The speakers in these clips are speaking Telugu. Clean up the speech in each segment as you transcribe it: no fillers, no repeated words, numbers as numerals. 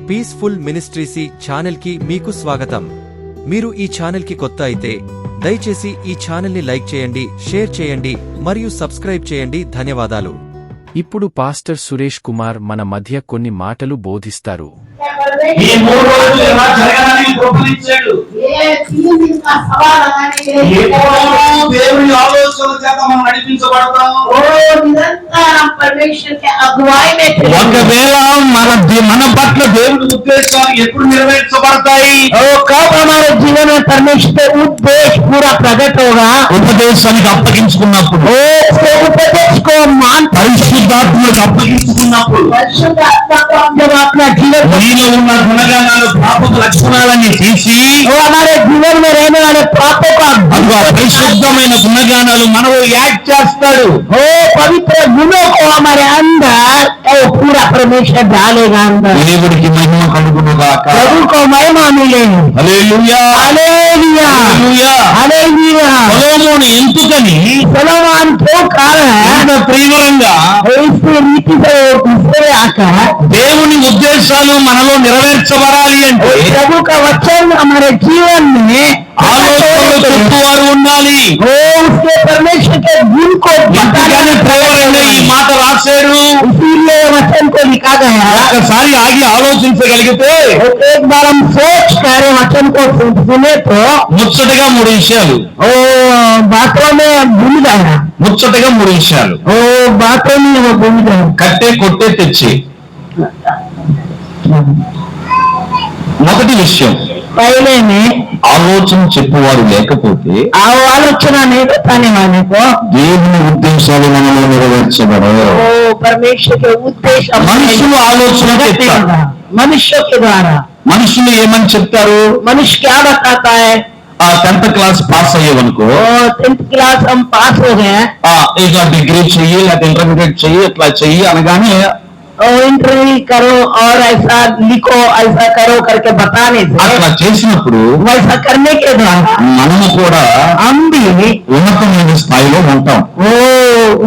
పీస్ఫుల్ మినిస్ట్రీస్ ఛానల్ కి మీకు స్వాగతం. మీరు ఈ ఛానల్ కి కొత్త అయితే దయచేసి ఈ ఛానల్ ని లైక్ చేయండి, షేర్ చేయండి మరియు సబ్స్క్రైబ్ చేయండి. ధన్యవాదాలు. ఇప్పుడు పాస్టర్ సురేష్ కుమార్ మన మధ్య కొన్ని మాటలు బోధిస్తారు. ఈ 3 రోజులు ఎలా జరగాలని గొప్పలిచ్చాడు. దేవుని ఆలోచనల చేత మనం నడిపించబడతాము. ఒకవేళ మన పట్ల దేవుని ఉద్దేశాలు ఎప్పుడు నెరవేర్చబడతాయి? జీవన పరమేశ్వర ఉద్దేశ పూరా ప్రకట होगा. ఉపదేశానికి అప్పగించుకున్నప్పుడు, పరిశుద్ధాత్మకు అప్పగించుకున్నప్పుడు, నీలో ఉన్న గుణగణాలు, పాపపు లక్షణాలన్నీ తీసి జీవన పరిశుద్ధమైన గుణగానాలు మనలో యాడ్ చేస్తాడు. పవిత్ర గుణో हमारे अंदर पूरा परमेश्वर डालेगा अंदर. దేవుడికి మహిమ కలుగునుగాక. प्रभु को महिमा मिले. హల్లెలూయా, हालेलुया, హల్లెలూయా, हालेलुया. సొలొమోను ఎందుకని सलोमन क्यों कारण ఇంత తీవ్రంగా इस रीति से दूसरे आकर దేవుని ఉద్దేశాలు మనలో నెరవేర్చబడాలి అంటే प्रभु का वचन हमारे जीवन में ఆలోచనలు చెప్పువారు ఉండాలి. उसके परमेश्वर के गुण को ఇంతగానే తీవ్రంగా ఈ మాట రాశాడు. इसीलिए वचन को लिखा गया. ఒక్కసారి ఆగి ఆలోచించగలిగితే एक बार हम सोच कर वचन को सुने तो ముచ్చటగా 3 విషయాలు, बातों में भूल गया. ముచ్చటగా 3 విషయాలు. बातों में वो भूल गया. కట్టే కొట్టే తెచ్చి. మొదటి విషయం, पहले में ఆలోచన చెప్పువారు లేకపోతే आलोचना नहीं बताने वाले को దేవుని ఉద్దేశాలు మనలో నెరవేర్చబడవు. परमेश्वर के उद्देश्य మనుషులు ఆలోచన చెప్తారు. मनुष्य के द्वारा మనుషులు ఏమని చెప్తారు? मनुष्य क्या बताता है? 10th class pass అయ్యేవనుకో 10th class हम पास हो गए, ఇక డిగ్రీ చెయ్యి లేకపోతే ఇంటర్మీడియట్ చెయ్యి, ఇట్లా చెయ్యి అనగానే इंटरव्यू करो और ऐसा लिखो, ऐसा करो करके बताने से, అట్లా చేసినప్పుడు वैसा करने के द्वारा మనము కూడా हम भी ఉన్నతమైన స్థాయిలో ఉంటాం.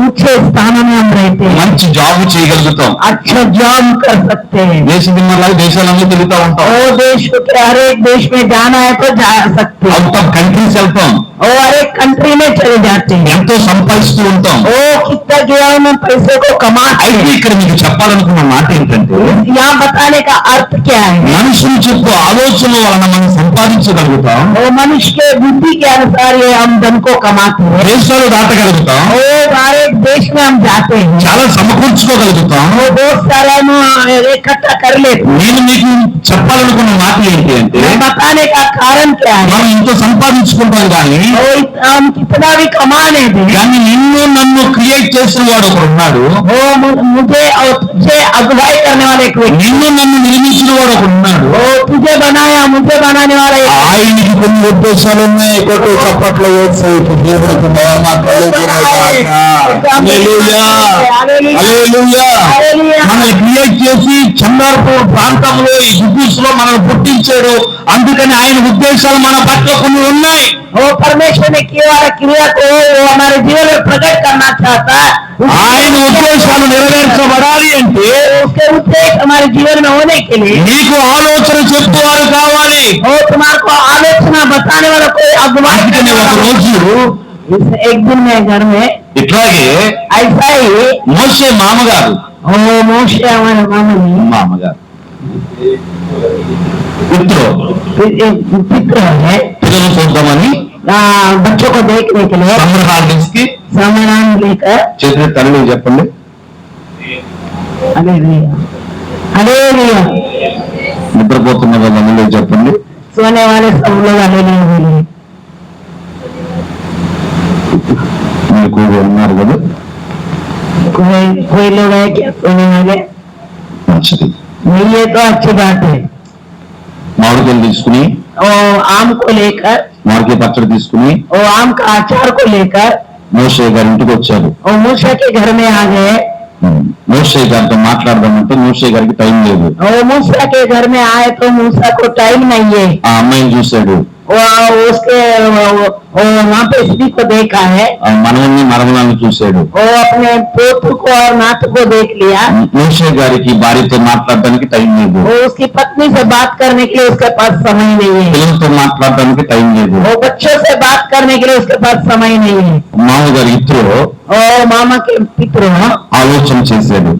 ऊंचे स्थान में हम रहते हैं, మంచి జాబ్ చేయగలుగుతాం. अच्छा जॉब कर सकते हैं. దేశదిమ్మలాగా దేశాలన్నీ తిరుగుతూ ఉంటాం. देश के हर एक देश में जाना है तो जा सकते हैं. అవుట్ ఆఫ్ కంట్రీస్ వెళ్తాం. और हर एक कंट्री में चले जाते हैं. ఎంతో సంపాదిస్తూ ఉంటాం. कितना जो है हम पैसे को कमाते అయితే हैं. ఇక్కడ మీకు చెప్పాలనుకున్న మాట ఏంటంటే यहाँ बताने का अर्थ क्या है? మనుషులు చెప్పు ఆలోచన వలన మనం సంపాదించగలుగుతాం, वो मनुष्य के बुद्धि के अनुसार ये हम धन को कमाते हैं. దేశాలు దాటగలుగుతాం, हर एक देश में हम जाते हैं, చాలా సమకూర్చుకోగలుగుతాం. वो बहुत सारा इकट्ठा कर लेते हैं. నేను మీకు చెప్పాలనుకున్న మాట ఏంటి అంటే बताने का कारण क्या है? మనం ఇంత సంపాదించుకుంటాం కానీ हम कितना भी कमाने दें, కానీ నిన్ను నన్ను క్రియేట్ చేసిన వాడు ఒకడు ఉన్నాడు. वो मुझे और तुझे अगुवाई करने वाले एक व्यक्ति, నిన్ను నన్ను నిర్మించిన వాడు ఒకడు ఉన్నాడు. वो तुझे बनाया मुझे बनाने वाला एक ఆయనకి కొన్ని ఉద్దేశాలు ఉన్నాయి. కొట్టు చప్పట్లు వేసి దేవుడికి మహిమ కలుగునుగాక. హల్లెలూయా, హల్లెలూయా. మనల్ని క్రియేట్ చేసి చంద్రపూర్ ప్రాంతంలో ఈ గుడ్డిస్ లో మనల్ని పుట్టించాడు. అందుకని ఆయన ఉద్దేశాలు మన పట్ల కొన్ని ఉన్నాయి. वो परमेश्वर ने किया वाला क्रिया को वो हमारे जीवन में प्रकट करना चाहता है. ఆయన ఉద్దేశాలు నెరవేర్చబడాలి అంటే उसके उद्देश्य हमारे जीवन में होने के लिए నీకు ఆలోచన చెప్పువారు కావాలి. वो तुम्हारे को आलोचना बताने वाला कोई अगुवाई అందుకని करने ఒక वाला. రోజు एक दिन में घर में ఇట్లాగే ऐसा ही మోషే మామగారు वो मोशे हमारे మామగారు పిత్రో पित्र है, పిల్లలు చూద్దామని बच्चों को देखने के लिए సమ్మర్ హాలిడేస్ కి सामान लेकर చేతులు తల్లి చెప్పండి. हालेलुया నిద్రపోతున్న వాళ్ళందరూ చెప్పండి. सोने वाले सब लोग हालेलुया बोलिए. మీకు ఉన్నారు కదా, कोई लोग है क्या सोने वाले? మంచిది. नहीं है तो अच्छी बात है. మామిడికాయలు తీసుకుని और आम को लेकर మామిడికాయ పచ్చడి తీసుకుని और आम का अचार को लेकर మోషే గారి ఇంటికి వచ్చారు. और मूसा के घर में आ गए. మోషే గారితో మాట్లాడదామంటే మోషే గారికి టైం లేదు. और मूसा के घर में आए तो मूसा को टाइम नहीं है. ఆ అమ్మాయిని చూశాడు. उसके और वहाँ पे स्त्री को देखा है, మనవన్ని మరమలను చూశాడు. वो अपने पोत्र को और नात को देख लिया, మోషే గారికి భార్యతో మాట్లాడడానికి టైం లేదు, वो उसकी पत्नी से बात करने के लिए उसके पास समय नहीं है, పిల్లలతో మాట్లాడడానికి టైం లేదు. वो बच्चों से बात करने के लिए उसके पास समय नहीं है। మామగారి ఇద్దరు और मामा के पितरों ఆలోచన చేశాడు.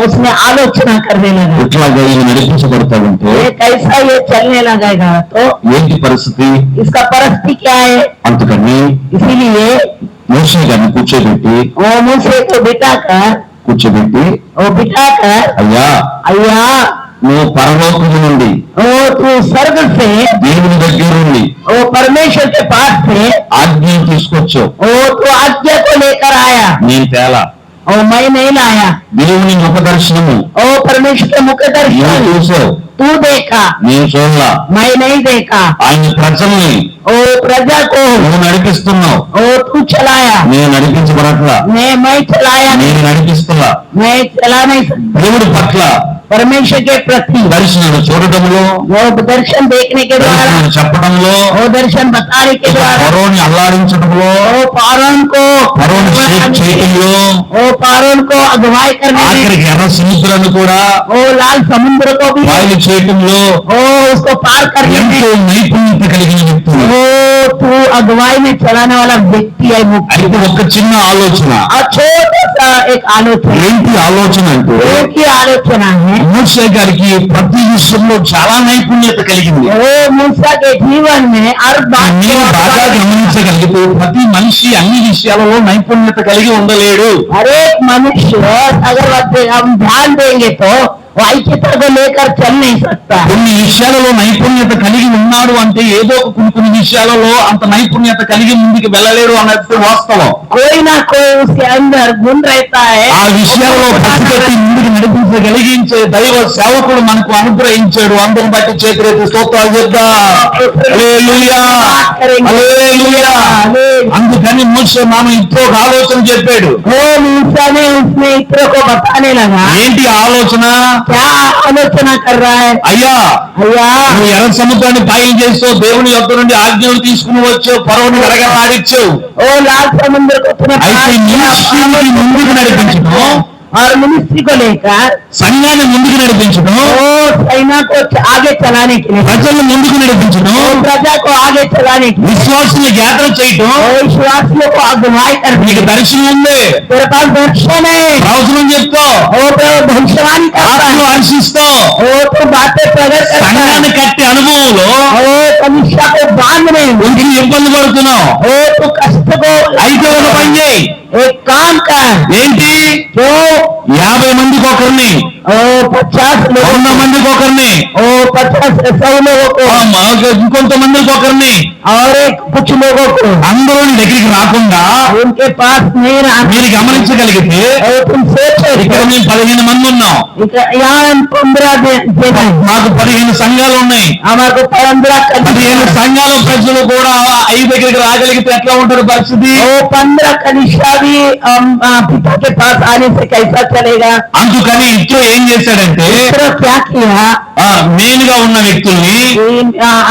उसने आलोचना करने लगा, ఇట్లాగా ఈయన నడిపించబడతా ఉంటే ये कैसा ये चलने लगेगा, तो ఏంటి పరిస్థితి? इसका परिस्थिति क्या है। అందుకని इसीलिए మోషే గారిని కూర్చోబెట్టి वो मूसे को बिठाकर అయ్యా अय्या నువ్వు పరలోకము నుండి वो तू स्वर्ग से, దేవుని దగ్గర నుండి वो परमेश्वर के पास से, ఆజ్ఞను తీసుకొచ్చావు, वो तू आज्ञा को लेकर आया, నేను తేలా. और मैं नहीं लाया। దేవుని ముఖ దర్శనము ओ परमेश्वर के मुख నువ్వు दर्शन చూసావు, तू देखा, నేను చూడలా. मैं नहीं देखा। ఆయన ప్రజల్ని ओ प्रजा को నువ్వు నడిపిస్తున్నావు, ओ तू चलाया, నేను నడిపించబడట్లా, मैं चलाया नहीं, నేను నడిపిస్తున్నా. मैं चला नहीं सकता। దేవుడి పట్ల परमेश्वर के प्रति దర్శనాలు చూడటంలో, वो दर्शन देखने के द्वारा, దర్శనాలు చెప్పడంలో, वो दर्शन बताने के द्वारा, ఫరోని అల్లాడించడంలో, वो पारोन को ఫరోని షేక్ చేయటంలో, वो पारोन को अगुवाई करने में, ఆఖరికి ఎర్ర సముద్రాన్ని కూడా वो लाल समुद्र को भी పాయలు చేయటంలో वो उसको पार करने में, ఎంతో నైపుణ్యత కలిగిన వ్యక్తి. वो तू अगुवाई में चलाने वाला व्यक्ति है मुख्य। అయితే ఒక చిన్న ఆలోచన. और छोटा सा एक आलोचना, ఏంటి ఆలోచన అంటే एक ही आलोचना है। మోషే గారికి ప్రతి విషయంలో చాలా నైపుణ్యత కలిగింది. वो मूसा के जीवन में हर बात మీరు బాగా को, గమనించగలిగితే ప్రతి మనిషి అన్ని విషయాలలో నైపుణ్యత కలిగి ఉండలేడు. हर एक मनुष्य अगर हम ध्यान देंगे तो वो ऐक्यता को लेकर चल नहीं सकता। కొన్ని విషయాలలో నైపుణ్యత కలిగి ఉన్నాడు అంటే ఏదో కొన్ని విషయాలలో అంత నైపుణ్యత కలిగి ముందుకు వెళ్ళలేడు అన్నది వాస్తవం. कोई ना कोई उसके अंदर गुण रहता है, ఆ విషయాలలో పసిగట్టి ముందుకు నడిపించగలిగించే దైవ సేవకుడు మనకు అనుగ్రహించాడు. అందుని బట్టి చేతులెత్తి స్తోత్రాలు చేద్దాం. హల్లెలూయా, హల్లెలూయా. అందుకని మోషే మామ ఇంట్లో ఒక ఆలోచన చెప్పాడు. वो मूसा ने उसने इत्र को बताने लगा, ఏంటి ఆలోచన? क्या आलोचना कर रहा है। అయ్యా, अय्या నువ్వు ఎర్ర సముద్రాన్ని పాయలు చేస్తావు, దేవుని యొద్ద నుండి ఆజ్ఞలు తీసుకుని వచ్చావు, ఫరోని అడగలాడిచ్చావు. ओ लाल समुद्र को तूने पार అయితే किया, మినిస్ట్రీని ముందుకు నడిపించడం, और मिनिस्ट्री को लेकर సంఘాన్ని ముందుకు నడిపించడం, वो सेना को आगे चलाने के लिए, ప్రజలను ముందుకు నడిపించడం, वो प्रजा को आगे चलाने के लिए, విశ్వాసుని జ్ఞాపన చేయటం. वो विश्वासियों को अगुवाई करने నీకు के लिए। దర్శనం ఉంది, तेरे पास दर्शन है, ప్రవచనం చెప్తావు, वो भविष्यवाणी करता ఆత్మను है, హర్షిస్తావు. वो तो बातें प्रकट करता సంఘాన్ని है, కట్టే అనుభవంలో वो कनिष्ठा को बांधने, కొంచెం ఇబ్బంది పడుతున్నావు. वो तो कष्ट को, అయితే ఒక పని చేయి. एक काम कर, ఏంటి? जो 50 మందికి ఒకరిని, ओ 50 लोगों 100 మందికి ఒకరిని, ओ 50 100 लोगों को, ఇంకొంతమందికి ఒకరిని, और एक कुछ लोगों को అందరూ నీ దగ్గరికి రాకుండా उनके पास नहीं रहना। మీరు గమనించగలిగితే और तुम सोचो ఇక్కడ మేము 15 మంది ఉన్నాం, यहाँ 15 दिन है, మాకు 15 సంఘాలు ఉన్నాయి. हमारे को 15 15 సంఘాల ప్రజలు కూడా 5 దగ్గరికి రాగలిగితే ఎట్లా ఉంటారు పరిస్థితి? वो 15 कनिष्ठा भी पिता के पास आने से कैसा चलेगा। అందుకని ఇట్లో ఏం చేశాడంటే तरह क्या किया, మెయిన్ గా ఉన్న వ్యక్తుల్ని,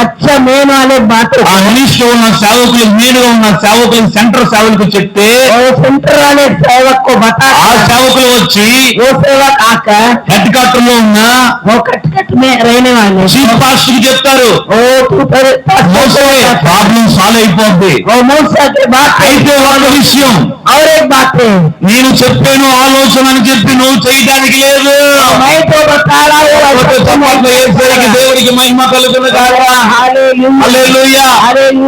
अच्छा मेन वाले बातों ఆ మినిస్టర్ ఉన్న సేవకులు, మెయిన్ గా ఉన్న సేవకులు, సెంటర్ సేవకులకు చెప్తే और सेंटर वाले सेवक को बता, ఆ సేవకులు వచ్చి वो सेवक आकर హెడ్ క్వార్టర్ లో ఉన్న वो कटकट में रहने वाले చీఫ్ పాస్టర్ కి చెప్తారు, वो ప్రాబ్లం సాల్వ్ అయిపోద్ది. मूसा के बाद అయితే ఒక విషయం, और एक बात है, నేను చెప్పాను ఆలోచన అని చెప్పి నువ్వు చేయడానికి లేదు. मैं तो बता रहा हूँ, చప్పట్లు యేసయ్యకి, దేవుడికి మహిమ కలుగును గాక. హల్లెలూయా.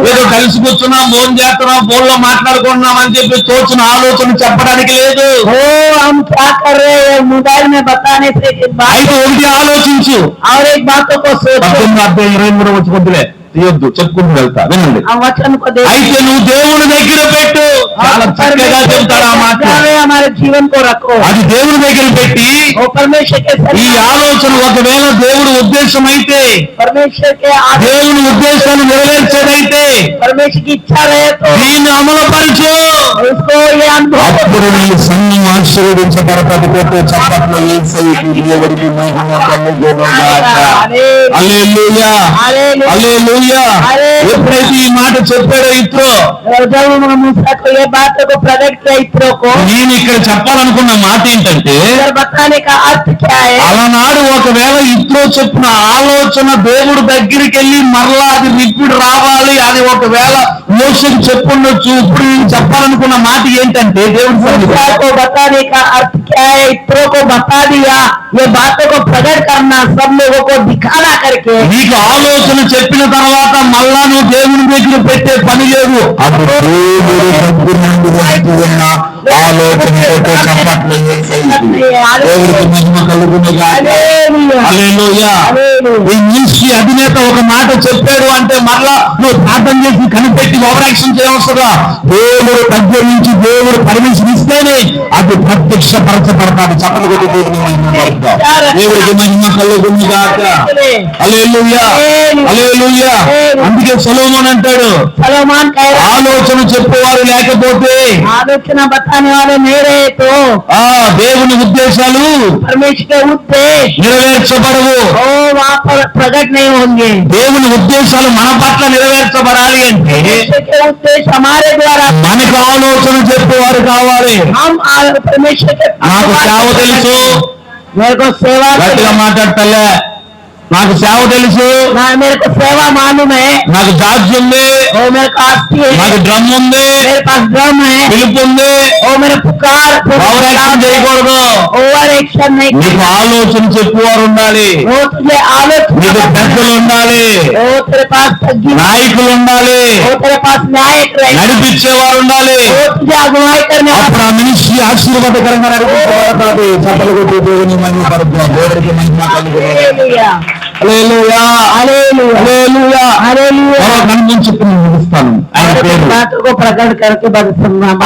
ఏదో కలిసి కూర్చున్నాం, భోజనం చేస్తున్నాం, ఫోన్ లో మాట్లాడుకుంటున్నాం అని చెప్పి తోచిన ఆలోచన చెప్పడానికి లేదు. ओ हम क्या कर रहे हैं मोबाइल में बताने से అయితే ఒకటి ఆలోచించు. और एक बातों को सोचो, 19-23 వచ్చి కొద్దిలే తీయొద్దు, చెప్పుకుంటూ వెళ్తా, వినండి. हम वचन को देखो, అయితే నువ్వు దేవుని దగ్గర పెట్టు. చాలా చక్కగా చెప్తాడు ఆ మాట. हमारे जीवन को रखो, అది దేవుని దగ్గర పెట్టి, वो परमेश्वर के ఈ साथ, ఆలోచన ఒకవేళ దేవుడి ఉద్దేశం అయితే, परमेश्वर के आगे, దేవుని ఉద్దేశాన్ని నెరవేర్చేదైతే परमेश्वर की इच्छा रहे तो దీన్ని అమలుపరచు. उसको ये अनुभव, అప్పుడు నీ సంఘం ఆశీర్వదించబడతాది. కొట్టే చప్పట్లు యేసయ్యకి, దేవుడికి మహిమ కలుగును గాక. హల్లెలూయా, హల్లెలూయా. హల్లెలూయా. ఎప్పుడైతే ఈ మాట చెప్పాడో ఇత్రో, जब मूसा को ये बात को प्रकट किया इत्रो को, నేను ఇక్కడ చెప్పాలనుకున్న మాట ఏంటంటే, इधर बताने का अर्थ क्या है? అలనాడు ఒకవేళ ఇత్రో చెప్పిన ఆలోచన దేవుడు దగ్గరికి వెళ్ళి మరలా అది రిపీట్ రావాలి, అది ఒకవేళ మోషకి చెప్పుండొచ్చు. ఇప్పుడు నేను చెప్పాలనుకున్న మాట ఏంటంటే, దేవుడి मूसा को बताने का अर्थ क्या है? इत्रो को बता दिया, ये बातों को प्रकट करना, सब लोगों को दिखाना करके। నీకు ఆలోచన చెప్పిన తర్వాత మళ్ళా నువ్వు దేవుని దగ్గర పెట్టే పని లేదు. అప్పుడు దేవుడు దగ్గర నుండి వస్తూ ఉన్న ఆలోచనతో చప్పట్లు దేవుడికి మహిమ కలుగునుగా. హల్లెలూయా. ఈ మినిస్ట్రీ అధినేత ఒక మాట చెప్పాడు అంటే మరలా నువ్వు ప్రార్థన చేసి కనిపెట్టి ఓవర్ యాక్షన్ చేయవలసరా. దేవుడు దగ్గర నుంచి దేవుడు పర్మిషన్ ఇస్తేనే అది ప్రత్యక్షపరచబడతాడు. చప్పట్లు కొట్టి దేవుడికి మహిమ కలుగుగా. దేవుడికి మహిమ కలుగునుగా. హల్లెలూయా. హల్లెలూయా. అందుకే సొలొమోన్ అంటాడు, सलोमन कह रहा है, ఆలోచన చెప్పేవారు లేకపోతే आलोचना बताने वाले नहीं रहे तो దేవుని ఉద్దేశాలు परमेश्वर के उद्देश्य నెరవేర్చబడవు. वहाँ पर प्रकट नहीं होंगे। దేవుని ఉద్దేశాలు మన పట్ల నెరవేర్చబడాలి అంటే परमेश्वर के उद्देश्य हमारे द्वारा, మనకు ఆలోచన చెప్పేవారు కావాలి. हम परमेश्वर के నాకు సేవ తెలుసు, मेरे को सेवा, గట్టిగా మాట్లాడతలే, నాకు సేవ తెలుసు, मेरे को सेवा मालूम है, నాకు జాడ్జ్ ఉంది, वो मेरे को आस्ती है, నాకు డ్రమ్ ఉంది, मेरे पास ड्रम है, పిలుపు ఉంది. वो मेरे पुकार ఓవర్ యాక్షన్ చేయకూడదు. ओवर एक्शन नहीं, నీకు ఆలోచన చెప్పేవారు ఉండాలి, वो तुझे నీకు आलोचना, పెద్దలు ఉండాలి, वो तेरे पास सज्जी, నాయకులు ఉండాలి, वो तेरे पास न्यायिक रहे, నడిపించేవారు ఉండాలి. वो तुझे अगुवाई करने वाला। అప్పుడు ఆ మినిస్ట్రీ ఆశీర్వాదకరంగా నడిపించబడతాది. చప్పట్లు కొట్టి దేవుని మహిమ పరుద్దాం. దేవుడికి మహిమ కలుగును. हालेलुया, హల్లెలూయా. हालेलुया, హల్లెలూయా. हालेलुया। మరో కనిపించి ముగిస్తాను. ఆయన పేరు बातों को प्रकट करके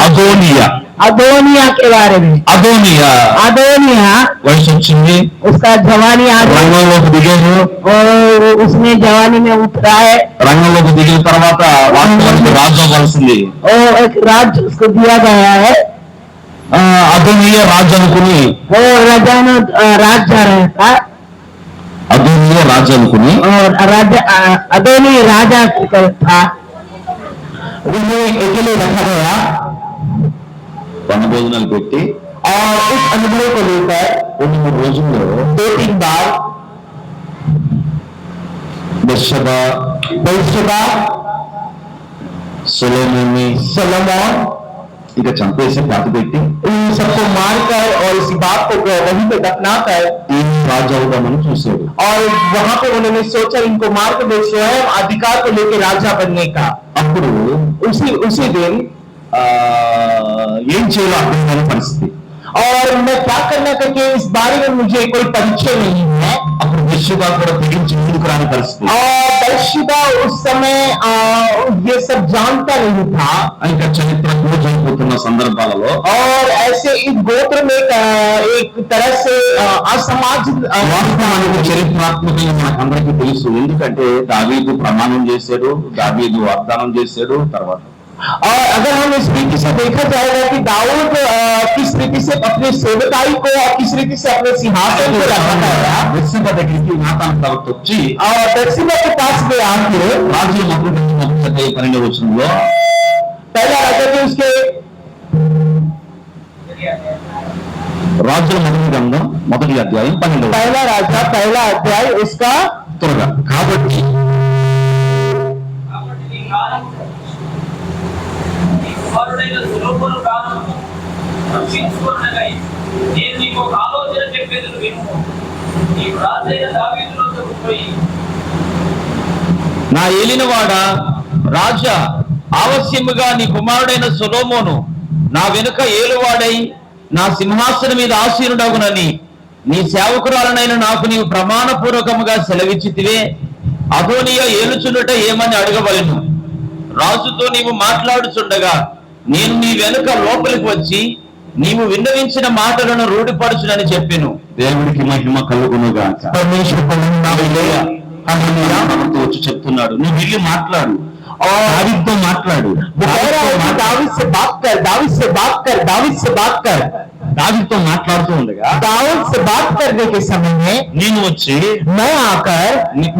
అదోనియా. अदोनिया के बारे में, అదోనియా अदोनिया వయసు వచ్చింది, उसका जवानी आ गई రంగంలోకి దిగారు. और उसने जवानी में उतरा है రంగంలోకి దిగిన తర్వాత వాస్తవానికి రాజు అవ్వాల్సింది. और एक राज्य उसको दिया गया है। అదోనియా రాజు అనుకుని, वो राजा ने राज्य रहता అదోనియా రాజు అనుకుని और राजा अदोनी राजा था। ఎక్కడే రకగా వనభోజనాలు పెట్టి और इस अनुभव को लेकर 2-3 రోజుల్లో 2-3 बार బెత్షెబా సొలొమోన్ని ఇక చంపేసి పాతి పెట్టి उन सबको मारकर और इसी बात को वहीं पे दफनाकर ఈ రాజు అవుదామని చూశాడు. और वहां पे उन्होंने सोचा इनको मार कर दे, स्वयं अधिकार को लेकर राजा बनने का। అప్పుడు उसी दिन ఏం చేయాలో అర్థం కాని పరిస్థితి. और मैं क्या करना करके इस बारे में मुझे कोई परिचय नहीं है। అప్పుడు బెత్షెబా కూడా తెగించి ముందుకు రాని పరిస్థితి. और बत्शेबा उस समय ये सब जानता नहीं था। ఇంకా చరిత్ర పూజైపోతున్న సందర్భాలలో और ऐसे इस गोत्र में एक तरह से असामाजिक వాస్తవానికి చరిత్రాత్మకంగా మనకు అందరికీ తెలుసు. ఎందుకంటే దావీదు ప్రమాణం చేశాడు, దావీదు వాగ్దానం చేశాడు. తర్వాత और अगर हम इस रीति से देखा जाएगा कि दाऊद किस रीति से अपने सेवकाई को और किस रीति से अपने सिंहासन को रखा है। బెత్షెబా దగ్గరికి నాతాను కాబట్టి వచ్చి और बत्शेबा के पास में आके రాజుల మొదటి 12వ వచనంలో पहला राजा के उसके రాజుల మొదటి గ్రంథం 1వ అధ్యాయం 12వ पहला राजा पहला अध्याय उसका త్వరగా కాబట్టి కుమారుడైన సొలొమోను కాలము రక్షించుకొనగై నేను నీకు ఒక ఆలోచన చెప్పేదను విను. నీవు రాజైన దావీదు వద్దకు పోయి, నా ఏలినవాడా రాజా, ఆవశ్యముగా నీ కుమారుడైన సొలొమోను నా వెనుక ఏలువాడై నా సింహాసనం మీద ఆసీనుడగునని నీ సేవకురాలనైన నాకు నీవు ప్రమాణపూర్వకముగా సెలవిచ్చితివే. అదోనియా ఏలుచుండుట ఏమని అడగవలెను. రాజుతో నీవు మాట్లాడుచుండగా నేను నీ వెనుక లోపలికి వచ్చి నీవు విన్నవించిన మాటలను రూఢిపరచునని చెప్పెను. దేవుడికి మహిమ కలుగునుగా. మనతో వచ్చి చెప్తున్నాడు, నువ్వు వెళ్ళి మాట్లాడు, దావీదుతో మాట్లాడు. दाऊद से बात कर, दाऊद से बात कर, दाऊद से बात कर। దావీదుతో మాట్లాడుతూ ఉండగా दाऊद से बात करने के समय में నేను వచ్చి मैं आकर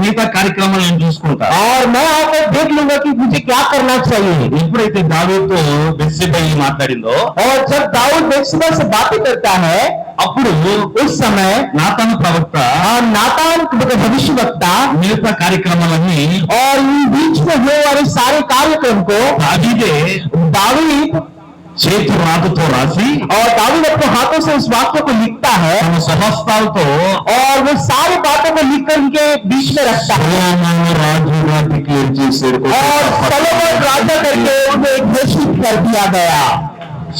మిగతా కార్యక్రమాలు నేను చూసుకుంటా. और मैं आकर देख लूंगा कि मुझे क्या करना चाहिए। ఎప్పుడైతే దావీదుతో బెత్షెబా మాట్లాడిందో और जब दाऊद बेत्शेबा से बातें करता है అప్పుడు उस समय నాతాను ప్రవక్త नातान भविष्यवक्ता మిగతా కార్యక్రమాలన్నీ और इन बीच में हुए वाले सारे कार्यक्रम को దావీదే दाऊद చేతి రాతతో రాసి और दाऊद अपने हाथों से उस वाक्य को लिखता है తన స్వహస్తాలతో और वो सारी बातों को लिखकर उनके बीच में रखता है సొలొమోను రాజుగా డిక్లేర్ చేశాడు. और सलोमन राजा करके उन्हें घोषित कर दिया गया।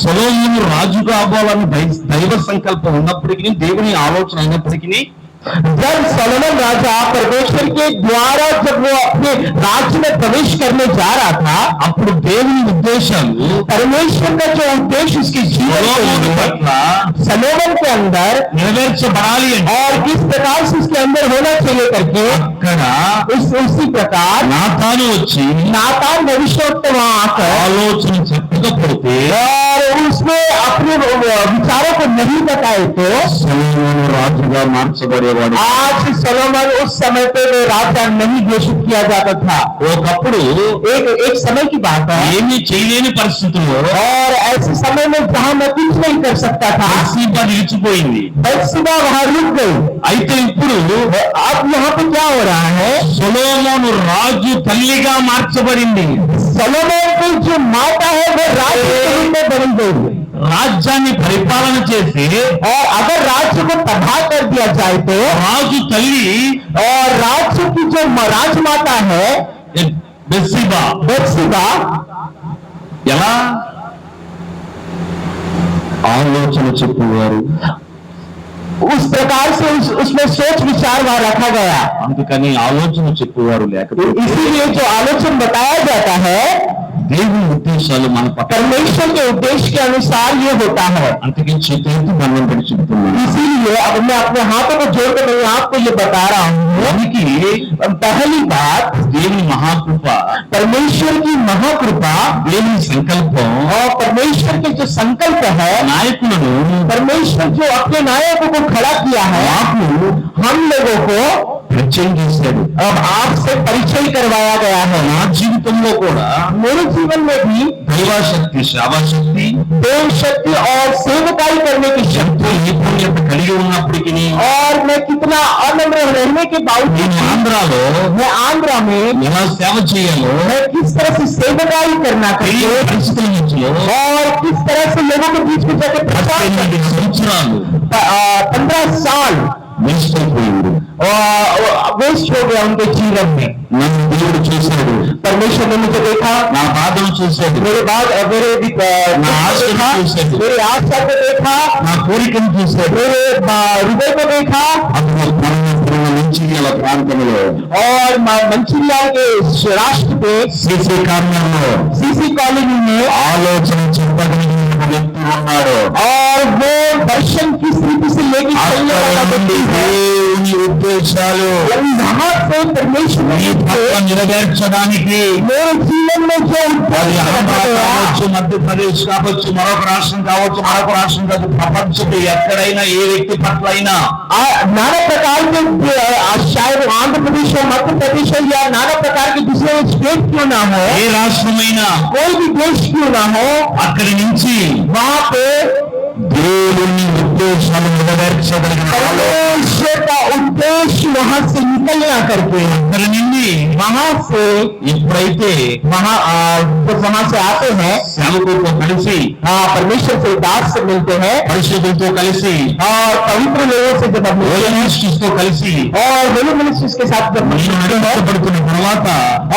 సొలొమోను రాజుగా అవ్వాలని దైవ సంకల్పం ఉన్నప్పటికీ, దేవుని ఆలోచన అయినప్పటికీ जब सोलोमन राजा परमेश्वर के द्वारा जब वो अपने राज्य में प्रवेश करने जा रहा था, అప్పుడు దేవుని ఉద్దేశాలు परमेश्वर का जो उद्देश्य उसके जीवन సొలొమోను के పట్ల सोलोमन के अंदर నెరవేర్చబడాలి అంటే और किस प्रकार से उसके अंदर होना चाहिए करके అక్కడ उसी प्रकार నాతాను వచ్చి नातान भविष्यवक्ता वहां आकर ఆలోచన చెప్పకపోతే और उसमें अपने विचारों को नहीं बताए तो సొలొమోను రాజుగా మార్చబడేవాడు. आज सोलोमन उस समय पे वो राजा नहीं घोषित किया जाता था। ఒకప్పుడు एक समय की बात है ఏమీ చేయలేని పరిస్థితుల్లో और ऐसे समय में जहां मैं कुछ नहीं कर सकता था, బత్షెబా నిలిచిపోయింది. बेत्शेबा वहां रुक गई। అయితే ఇప్పుడు अब यहाँ पे क्या हो रहा है, సొలొమోను రాజు తల్లిగా మార్చబడింది. सोलोमन की जो माता है वो राज्य के रूप में बन गई। రాజ్యాన్ని పరిపాలన చేసి और अगर राज्य को तबाह कर दिया जाए तो రాజు తల్లి और राज्य की जो राजमाता है బత్షెబా बेत्शेबा ఎలా ఆలోచన చెప్పువారు, उस प्रकार से उसमें सोच विचार वहां रखा गया। అందుకని ఆలోచన చెప్పువారు లేకపోతే इसीलिए जो आलोचन बताया जाता है దేవుని ఉద్దేశాలు మన పట్ల परमेश्वर के उद्देश्य के अनुसार ये होता है। అంతకి చేతులెత్తి దండం పెట్టి చెప్తున్నాను. इसीलिए अब मैं अपने हाथों को जोड़कर मैं आपको ये बता रहा हूँ। దానికి पहली बात, దేవుని మహాకృప, परमेश्वर की महाकृपा దేవుని సంకల్పం और परमेश्वर के जो संकल्प है, నాయకులను परमेश्वर जो अपने नायकों को खड़ा किया है, మాకు हम लोगों को పరిచయం చేశాడు. अब आपसे परिचय करवाया गया है। నా జీవితంలో కూడా मेरे जीवन में भी దైవశక్తి, శావశక్తి, देव शक्ति और सेवकाई करने की शक्ति, నిపుణ్యత కలిగి ఉన్నప్పటికీ और मैं कितना अनम्र रहने के बावजूद నేను ఆంధ్రాలో मैं आंध्रा में ఎలా సేవ చేయాలో मैं किस तरह से सेवकाई करना తెలియని चाहिए పరిస్థితుల నుంచి और किस तरह से लोगों के बीच में जाकर प्रचार 18 సంవత్సరాలు 15 साल వేస్ట్ అయిపోయింది. वेस्ट हो गया उनके जीवन में। నన్ను దేవుడు చూశాడు, परमेश्वर ने मुझे देखा, నా బాధను చూశాడు, मेरे बाद मेरे నా ఆశను చూశాడు, मेरे आशा को देखा, నా కోరికను చూశాడు. मेरे हृदय को देखा అందులో మంచిర్యాల ప్రాంతంలో और मंचिरियाल के राष्ट्र पे సీసీ కార్నర్లో सीसी कॉलोनी में ఆలోచన చెప్పగలిగిన వ్యక్తి ఉన్నాడు. और वो दर्शन किस रीति से लेके चलने वाला व्यक्ति है। దేవుని ఉద్దేశాలు वहाँ से परमेश्वर నీ పట్ల నెరవేర్చడానికి मेरे जीवन में जो అది उद्देश्य ఆంధ్ర रखा गया, కావచ్చు, మధ్యప్రదేశ్ కావచ్చు, మరొక రాష్ట్రం కావచ్చు, మరొక రాష్ట్రం కావచ్చు, ప్రపంచంలో ఎక్కడైనా ఏ వ్యక్తి పట్ల అయినా नाना प्रकार के शायद आंध्र प्रदेश हो, मध्य प्रदेश हो या नाना प्रकार के दूसरे स्टेट क्यों ना हो, ఏ రాష్ట్రమైనా कोई भी देश क्यों ना हो, అక్కడి నుంచి वहाँ पे దేవుని ఉద్దేశాలు నెరవేర్చగలిగిన परमेश्वर का उद्देश्य वहाँ से निकलना करके అక్కడి నుండి वहाँ से ఎప్పుడైతే वहाँ जब वहाँ से आते हैं, సేవకులతో కలిసి, परमेश्वर से दास से मिलते हैं పరిశుద్ధులతో కలిసి, और पवित्र लोगों से जब हम मिलते हैं తో కలిసి और होली मिनिस्ट्रीज के साथ जब నేను मिलते हैं నడిపించబడుతున్న తర్వాత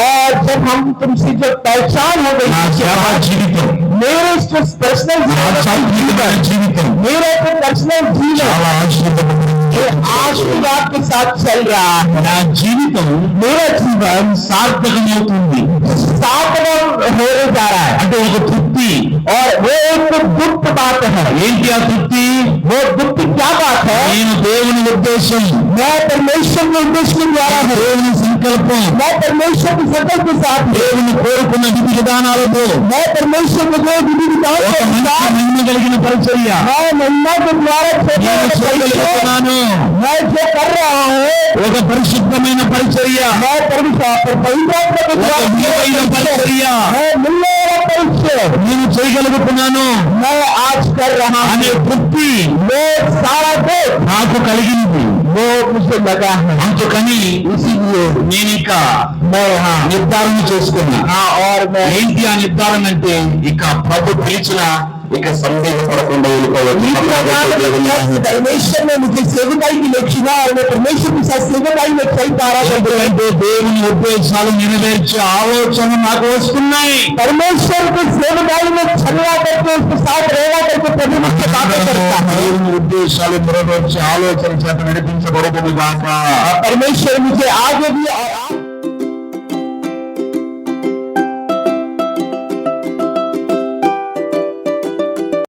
और जब हम तुमसे जो पहचान हो गई నా సేవా జీవితం, मेरे जो पर्सनल నా సాంఘికమైన జీవితం मेरा जो पर्सनल जीवन చాలా ఆశీర్వదమైనది. आशीर्वाद के साथ चल रहा है। నా జీవితం मेरा जीवन సార్థకమవుతుంది. सार्थक होने जा रहा है। అంటే ఒక తృప్తి తృప్తి. और वो एक गुप्त बात है. ఏంటి ఆ తృప్తి? वो गुप्त क्या बात है? నేను దేవుని ఉద్దేశం, मैं परमेश्वर के उद्देश्य के द्वारा हूँ. దేవుని సంకల్పం, मैं परमेश्वर के संकल्प के साथ हूँ. దేవుని కోరుకున్న విధి విధానాలతో मैं परमेश्वर के जो विधि विधान ఒక के మంచి अनुसार మహిమ కలిగిన పరిచర్య मैं महिमा के द्वारा నేను చేయగలుగుతున్నాను. मैं जो कर रहा हूँ ఒక పరిశుద్ధమైన పరిచర్య, मैं पवित्र के ఒక द्वारा విలువైన పరిచర్య मैं मिलने वाला परिचय నేను చేయగలుగుతున్నాను मैं आज कर रहा हूँ. అనే తృప్తి वो सारा देश నాకు కలిగింది. वो मुझे लगा है. అందుకని इसीलिए నేను ఇక मैं यहाँ నిర్ధారణ చేసుకున్నా. और मैं ఏంటి ఆ నిర్ధారణ అంటే, ఇక ప్రభు పిలిచిన ఇక సందేహపడకుండా వెళ్ళిపోవచ్చు. परमेश्वर ने मुझे सेवकाई की लिए चुना और मैं परमेश्वर के साथ सेवकाई में कई तारा ఎందుకంటే దేవుని ఉద్దేశాలు నెరవేర్చే ఆలోచన నాకు వస్తున్నాయి. परमेश्वर के सेवकाई में चलना करके उसके साथ रहना करके प्रभु मुझसे बातें करता है. దేవుని ఉద్దేశాలు నెరవేర్చే ఆలోచన చేత నడిపించబడుతుంది గాక. परमेश्वर मुझे आगे भी और आगे